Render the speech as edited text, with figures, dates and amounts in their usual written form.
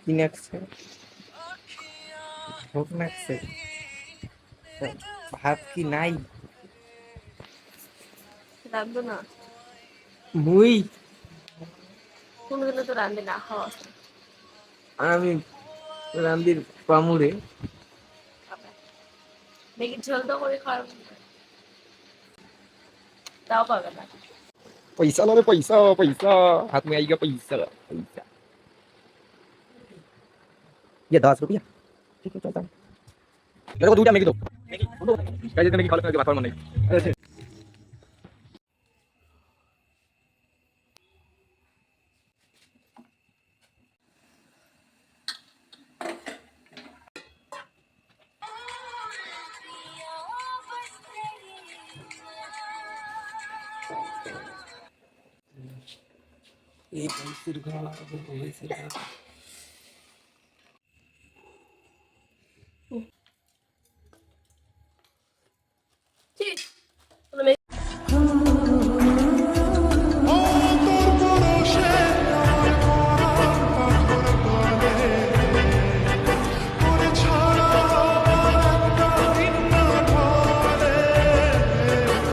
কি নাকছে? ভোগ নাকছে? ভাত কি নাই? রাখবো না মুই কোনগুলো তো রান্ধে না খাওয়া আমি রান্দির পামুরে দেখি ঝোল তো করে খাওয়ার তাও পাবে না पैसा ला रे पैसा पैसा हाथ में आएगा पैसा पैसा ये 10 रुपया ठीक है चलता हूँ मेरे को 2टा मैगी दो मैगी कैसे मैगी खा लो बात मन नहीं এই বলছির ঘর বলছির ঘর